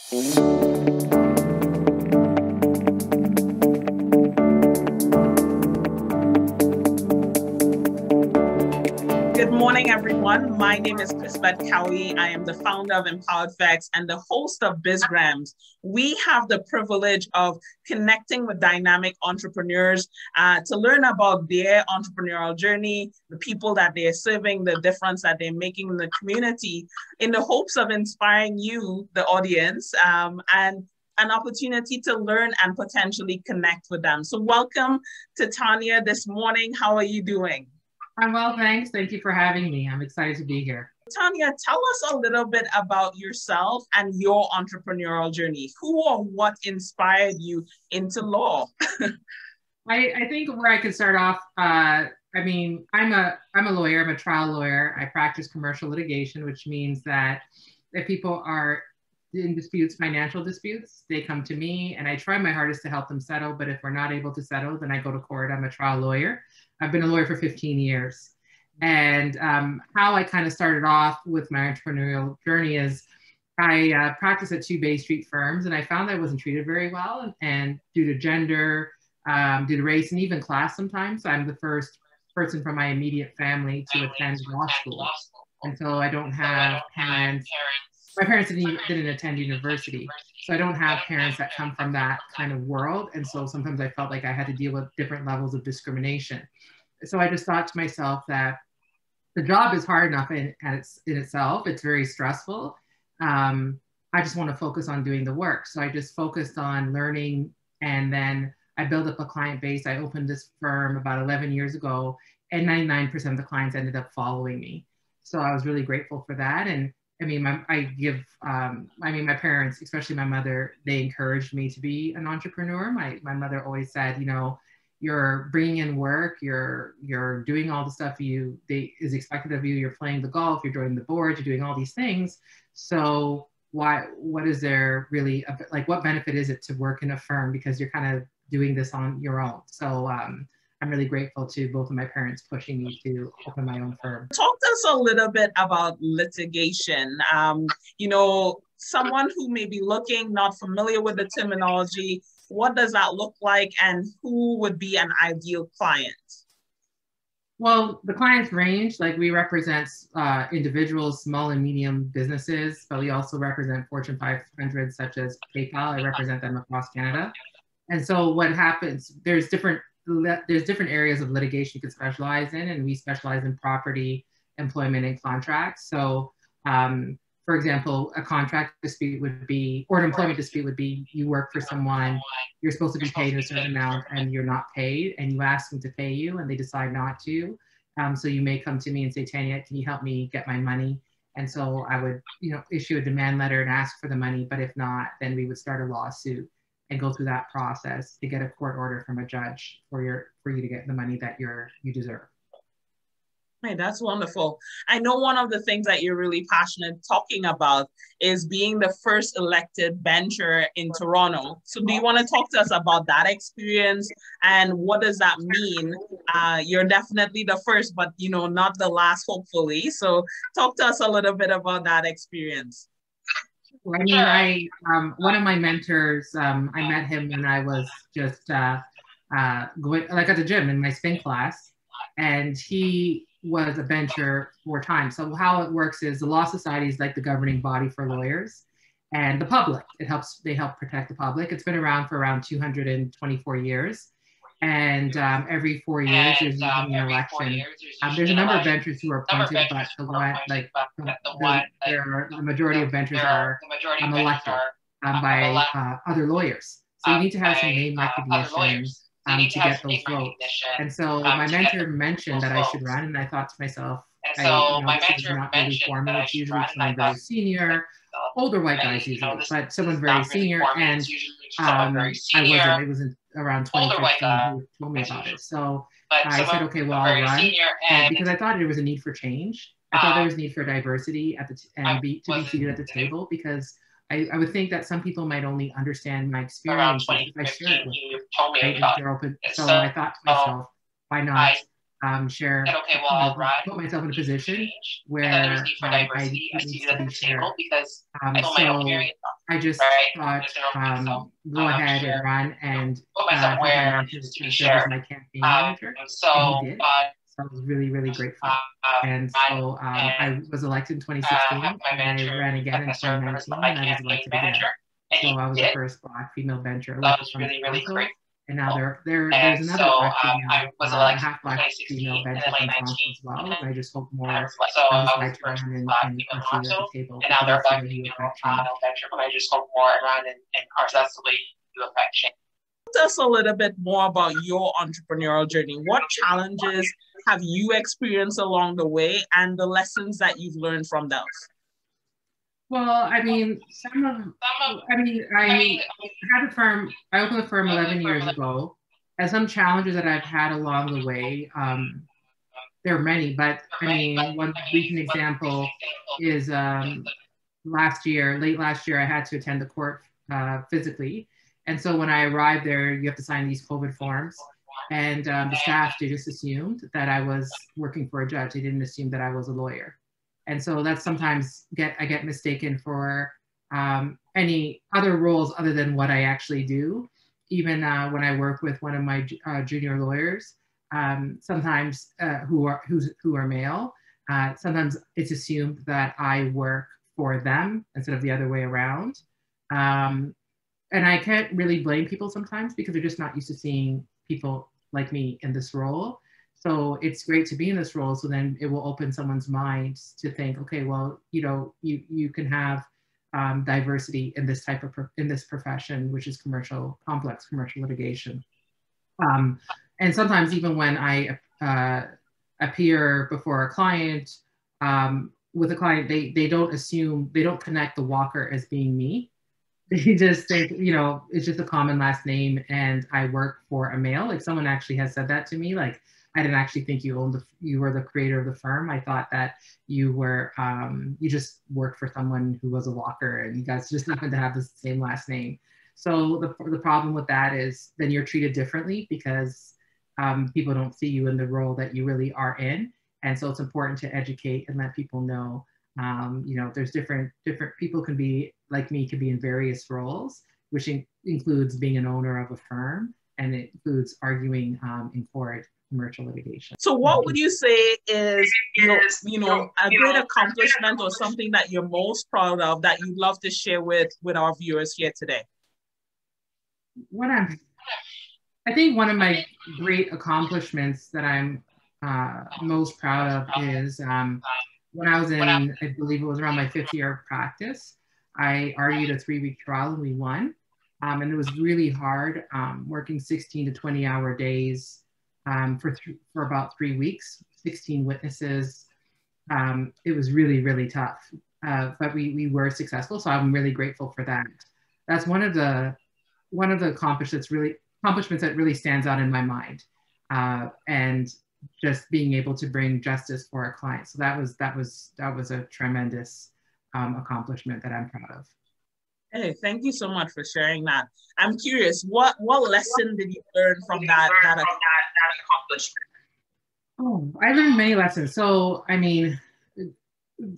Good morning, everyone. My name is Chris-Beth Cowie. I am the founder of Empowered Facts and the host of BizGrams. We have the privilege of connecting with dynamic entrepreneurs to learn about their entrepreneurial journey, the people that they're serving, the difference that they're making in the community, in the hopes of inspiring you, the audience, and an opportunity to learn and potentially connect with them. So welcome to Tanya this morning. How are you doing? I'm well, thanks. Thank you for having me. I'm excited to be here. Tanya, tell us a little bit about yourself and your entrepreneurial journey. Who or what inspired you into law? I think where I could start off, I'm a lawyer. I'm a trial lawyer. I practice commercial litigation, which means that if people are in disputes, financial disputes, they come to me and I try my hardest to help them settle. But if we're not able to settle, then I go to court. I'm a trial lawyer. I've been a lawyer for 15 years. And how I kind of started off with my entrepreneurial journey is I practiced at two Bay Street firms, and I found I wasn't treated very well. And due to gender, due to race, and even class sometimes, I'm the first person from my immediate family to attend law school. And so I don't have parents. My parents didn't attend university. So I don't have parents that come from that kind of world. And so sometimes I felt like I had to deal with different levels of discrimination. So I just thought to myself that the job is hard enough in itself. It's very stressful. I just want to focus on doing the work. So I just focused on learning, and then I built up a client base. I opened this firm about 11 years ago, and 99% of the clients ended up following me. So I was really grateful for that. And my parents, especially my mother, they encouraged me to be an entrepreneur. My mother always said, you're bringing in work, you're doing all the stuff is expected of you. You're playing the golf, you're joining the board, you're doing all these things. So what is there really, what benefit is it to work in a firm, because you're kind of doing this on your own? So I'm really grateful to both of my parents pushing me to open my own firm. Talk to us a little bit about litigation. Someone who may be not familiar with the terminology, what does that look like, and who would be an ideal client? Well, the clients range. Like, we represent individuals, small and medium businesses, but we also represent Fortune 500 such as PayPal. I represent them across Canada. And so what happens, there's different areas of litigation you can specialize in, and we specialize in property, employment, and contracts. So, for example, a contract dispute would be, or an employment dispute would be, you work for someone, you're supposed to be paid a certain amount, and you're not paid, and you ask them to pay you, and they decide not to. So you may come to me and say, Tanya, can you help me get my money? And so I would, issue a demand letter and ask for the money. But if not, then we would start a lawsuit and go through that process to get a court order from a judge for you to get the money that you deserve. Hey, that's wonderful. I know one of the things that you're really passionate talking about is being the first elected bencher in Toronto. So do you want to talk to us about that experience, and what does that mean? You're definitely the first, but not the last, hopefully. So talk to us a little bit about that experience. One of my mentors, I met him when I was just going, at the gym in my spin class, and he was a bencher 4 times. So how it works is the Law Society is like the governing body for lawyers, and the public. They help protect the public. It's been around for around 224 years. And every 4 years, there's usually an election. There's a number of benchers who are appointed, but the majority of benchers are elected by other lawyers. So you need to have some name recognition to get those votes. And so my mentor mentioned that I should run, and I thought to myself, this is not really formal. It's usually someone very senior, older white guys usually, but someone very senior. And I wasn't. It was around 2015 who told me about it. So I said, okay, well, I'll run, and because I thought there was a need for change. I thought there was a need for diversity to be seated at the table, because I would think that some people might only understand my experience if I share it with them, right? If they're open. So I thought to myself, why not share, put myself in a position where I need to be shared. I just thought, go ahead and run and have my manager to serve as my campaign manager, and he did. So I was really, really grateful. And so I was elected in 2016, and I ran again in 2019, and I was elected again. So I was the first Black female bencher elected from the council. And now there's another Black female, a half Black female bencher from council as well. And I just hope more decide to run and are seated at the table. And now there are Black female bencher, but I just hope more run and are that's the way you affect change. Tell us a little bit more about your entrepreneurial journey. What challenges have you experienced along the way and the lessons that you've learned from those? Well, I mean, I had a firm, I opened the firm 11 years ago, and some challenges that I've had along the way, there are many, but I mean, one recent example is late last year, I had to attend the court physically. And so when I arrived there, you have to sign these COVID forms. And the staff, they just assumed that I was working for a judge. They didn't assume that I was a lawyer. And so that's sometimes I get mistaken for any other roles other than what I actually do. Even when I work with one of my junior lawyers, sometimes who are male, sometimes it's assumed that I work for them instead of the other way around. And I can't really blame people sometimes because they're just not used to seeing people like me in this role. So it's great to be in this role. So then it will open someone's mind to think, okay, well, you know, you can have diversity in this type of in this profession, which is complex commercial litigation. And sometimes even when I appear before a client, with a client, they don't connect the Walker as being me. They just think, you know, it's just a common last name and I work for a male. Like someone actually has said that to me, like, I didn't actually think you were the creator of the firm. I thought that you were, you just worked for someone who was a Walker and you guys just happened to have the same last name. So the problem with that is then you're treated differently because people don't see you in the role that you really are in. And so it's important to educate and let people know, you know, there's different people can be, like me, can be in various roles, which includes being an owner of a firm, and it includes arguing in court commercial litigation. So what would you say is, you know, a great accomplishment or something that you're most proud of that you'd love to share with our viewers here today? I think one of my great accomplishments that I'm most proud of is when I was in, I believe it was around my 5th year of practice, I argued a 3-week trial and we won. And it was really hard, working 16 to 20-hour days for about 3 weeks, 16 witnesses. It was really, really tough, but we were successful. So I'm really grateful for that. That's one of the accomplishments that really stands out in my mind. And just being able to bring justice for a client. So that was a tremendous accomplishment that I'm proud of. Hey, thank you so much for sharing that. I'm curious, what lesson did you learn from that accomplishment? Oh, I learned many lessons. So, I mean,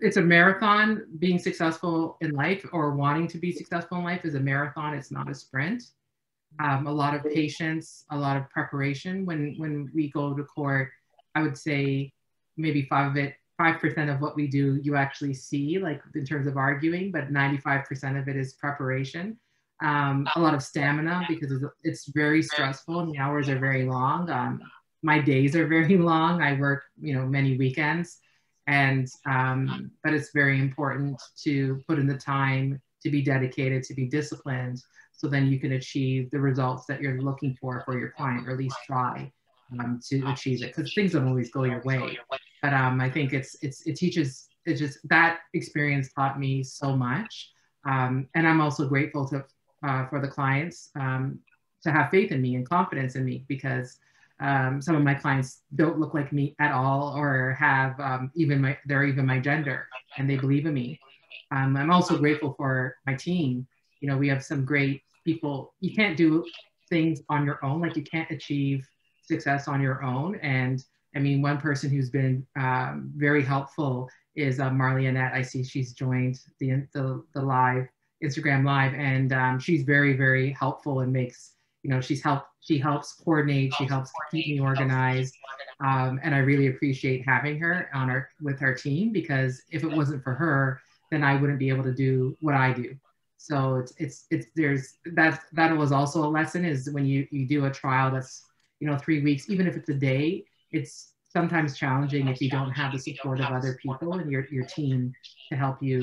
it's a marathon. Being successful in life or wanting to be successful in life is a marathon. It's not a sprint. A lot of patience, a lot of preparation. When we go to court, I would say maybe 5% of what we do you actually see, like in terms of arguing, but 95% of it is preparation. A lot of stamina because it's very stressful and the hours are very long. My days are very long. I work, you know, many weekends, and but it's very important to put in the time, to be dedicated, to be disciplined, so then you can achieve the results that you're looking for your client, or at least try to achieve it, because things don't always go your way. But I think it teaches, it's just that experience taught me so much. And I'm also grateful for the clients to have faith in me and confidence in me, because some of my clients don't look like me at all, or have they're even my gender, and they believe in me. I'm also grateful for my team. You know, we have some great people. You can't do things on your own. Like, you can't achieve success on your own. And I mean, one person who's been very helpful is Marley Annette. I see she's joined the live. Instagram Live, and she's very, very helpful and makes, you know, she helps coordinate, she helps keep me organized. And I really appreciate having her on with our team, because if it wasn't for her, then I wouldn't be able to do what I do. So that was also a lesson, is when you do a trial that's, you know, 3 weeks, even if it's a day, it's sometimes challenging if you don't have the support of other people and your team to help you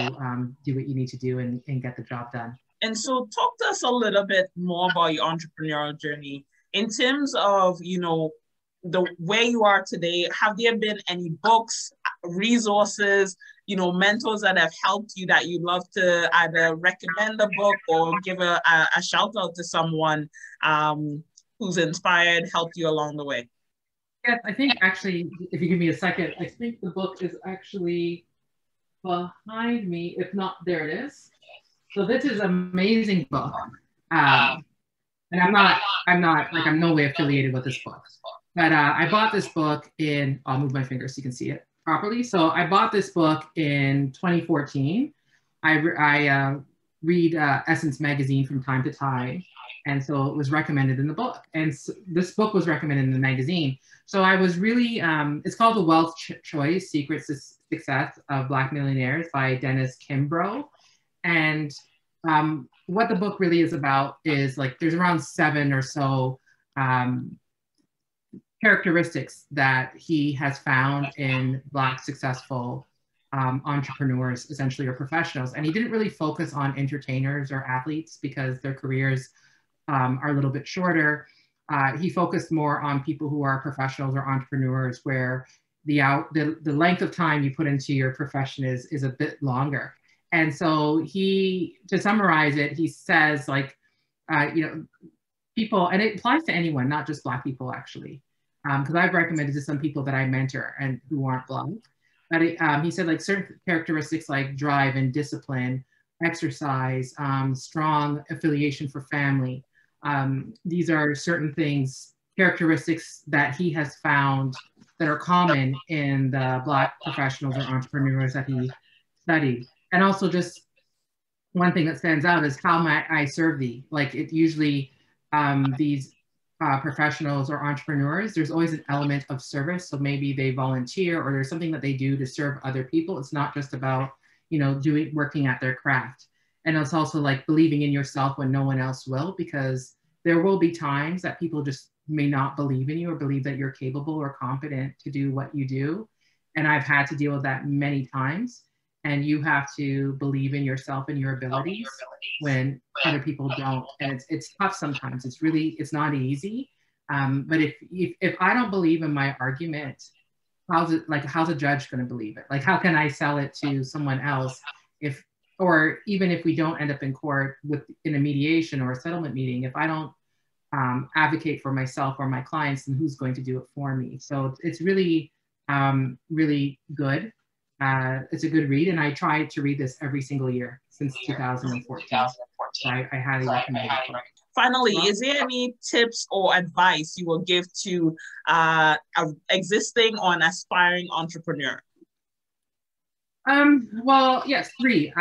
do what you need to do and get the job done. And so talk to us a little bit more about your entrepreneurial journey in terms of, you know, the where you are today. Have there been any books, resources, you know, mentors that have helped you that you'd love to either recommend a book or give a shout out to someone who's inspired, helped you along the way? Yes, I think actually, if you give me a second, I think the book is actually behind me. If not, there it is. So this is an amazing book. And I'm no way affiliated with this book. But I bought this book I'll move my finger so you can see it properly. So I bought this book in 2014. I read Essence magazine from time to time. And so it was recommended in the book. And so this book was recommended in the magazine. So I was really, it's called The Wealth Choice, Secrets to Success of Black Millionaires by Dennis Kimbrough. And what the book really is about is, like, there's around 7 or so characteristics that he has found in Black successful entrepreneurs, essentially, or professionals. And he didn't really focus on entertainers or athletes because their careers are a little bit shorter. He focused more on people who are professionals or entrepreneurs, where the length of time you put into your profession is a bit longer. And so to summarize it, he says, like, you know, people, and it applies to anyone, not just Black people, actually, because I've recommended to some people that I mentor and who aren't Black. But he said, like, certain characteristics like drive and discipline, exercise, strong affiliation for family. These are certain things, characteristics that he has found that are common in the Black professionals or entrepreneurs that he studied. And also, just one thing that stands out is how I serve thee. Like, it usually, these professionals or entrepreneurs, there's always an element of service. So maybe they volunteer or there's something that they do to serve other people. It's not just about, you know, working at their craft. And it's also like believing in yourself when no one else will, because there will be times that people just may not believe in you or believe that you're capable or competent to do what you do. And I've had to deal with that many times. And you have to believe in yourself and your abilities when other people don't. And it's tough sometimes. It's not easy. But if I don't believe in my argument, how's a judge going to believe it? Like, how can I sell it to someone else or even if we don't end up in court in a mediation or a settlement meeting, if I don't advocate for myself or my clients, then who's going to do it for me? So it's really, really good. It's a good read, and I try to read this every single year since 2014. So I highly recommend it. Finally, is there any tips or advice you will give to an existing or an aspiring entrepreneur? Well, yes, 3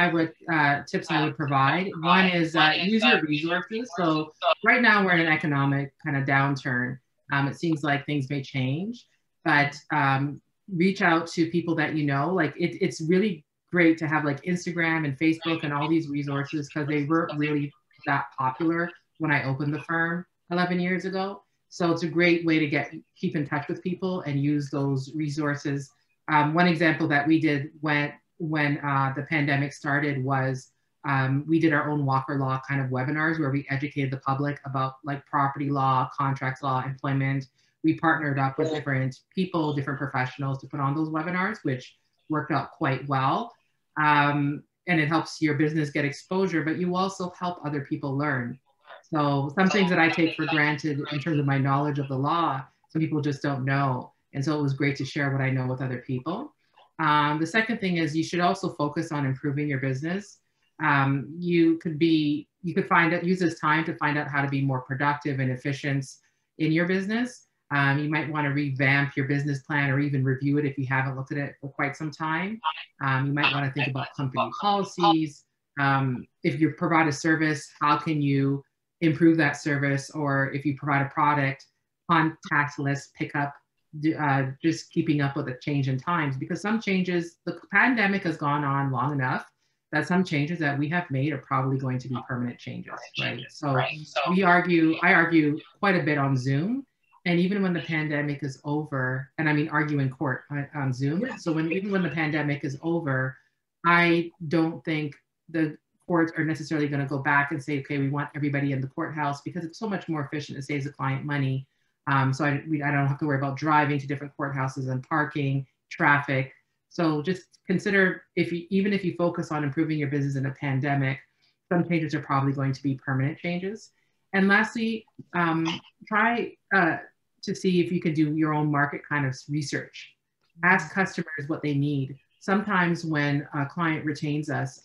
tips I would provide. One is use your resources. So right now we're in an economic kind of downturn. It seems like things may change, but reach out to people that you know. Like, it's really great to have, like, Instagram and Facebook and all these resources, because they weren't really that popular when I opened the firm 11 years ago. So it's a great way to keep in touch with people and use those resources. One example that we did when the pandemic started was we did our own Walker Law kind of webinars where we educated the public about, like, property law, contracts law, employment. We partnered up with different people, different professionals to put on those webinars, which worked out quite well. And it helps your business get exposure, but you also help other people learn. So some things that I take for granted in terms of my knowledge of the law, some people just don't know. And so it was great to share what I know with other people. The second thing is you should also focus on improving your business. You could use this time to find out how to be more productive and efficient in your business. You might want to revamp your business plan or even review it if you haven't looked at it for quite some time. You might want to think about company policies, if you provide a service, how can you improve that service? Or if you provide a product, contactless pickup, just keeping up with the change in times, because some changes, the pandemic has gone on long enough that some changes that we have made are probably going to be permanent changes, right? So I argue quite a bit on Zoom. And even when the pandemic is over, and I mean argue in court on Zoom. So even when the pandemic is over, I don't think the courts are necessarily going to go back and say, okay, we want everybody in the courthouse, because it's so much more efficient. It saves the client money. So I don't have to worry about driving to different courthouses and parking, traffic. So just consider, even if you focus on improving your business in a pandemic, some changes are probably going to be permanent changes. And lastly, try to see if you can do your own market kind of research. Ask customers what they need. Sometimes when a client retains us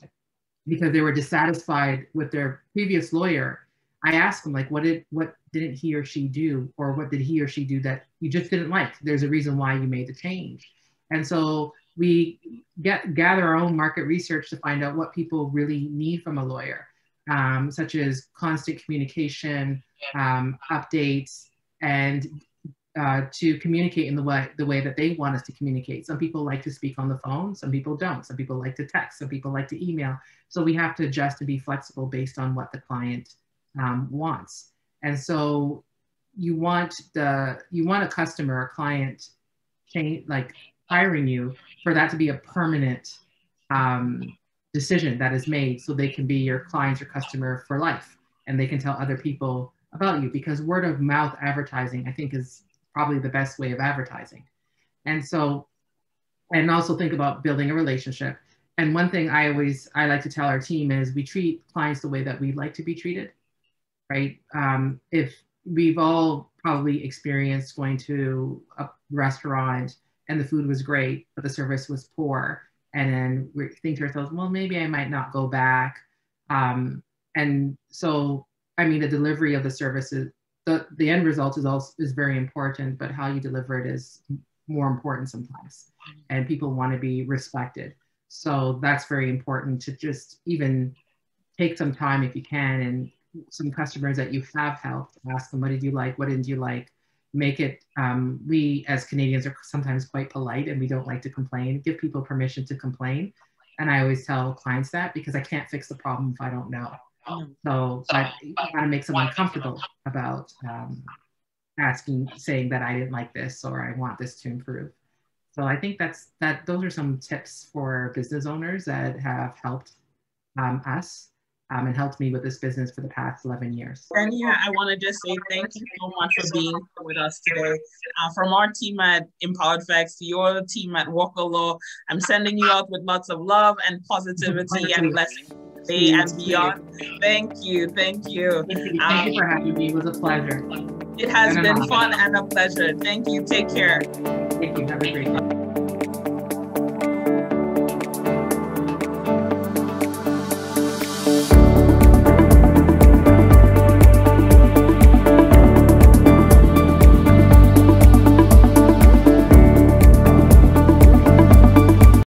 because they were dissatisfied with their previous lawyer, I ask them, like, what didn't he or she do? Or what did he or she do that you just didn't like? There's a reason why you made the change. And so we gather our own market research to find out what people really need from a lawyer, such as constant communication, updates, and to communicate in the way that they want us to communicate. Some people like to speak on the phone, some people don't. Some people like to text, some people like to email. So we have to adjust and be flexible based on what the client wants. And so you want a customer, a client, like hiring you, for that to be a permanent decision that is made, so they can be your client or customer for life, and they can tell other people about you, because word of mouth advertising, I think, is probably the best way of advertising. And so, and also think about building a relationship. And one thing I like to tell our team is we treat clients the way that we'd like to be treated, right? If we've all probably experienced going to a restaurant and the food was great, but the service was poor, and then we think to ourselves, well, maybe I might not go back. And so, I mean, the delivery of the services, the end result is very important, but how you deliver it is more important sometimes. And people want to be respected. So that's very important, to just even take some time, if you can, and some customers that you have helped, ask them, what did you like? What didn't you like? Make it, we as Canadians are sometimes quite polite and we don't like to complain. Give people permission to complain. And I always tell clients that, because I can't fix the problem if I don't know. So but you want to make someone comfortable about saying that I didn't like this, or I want this to improve. So I think those are some tips for business owners that have helped us and helped me with this business for the past 11 years. Tanya, I want to just say thank you so much for being with us today. From our team at Empowered Facts to your team at Walker Law, I'm sending you out with lots of love and positivity and blessings today and beyond. Thank you. Thank you. Thank you for having me. It was a pleasure. It has been fun and a pleasure. Thank you. Take care. Thank you. Have a great day.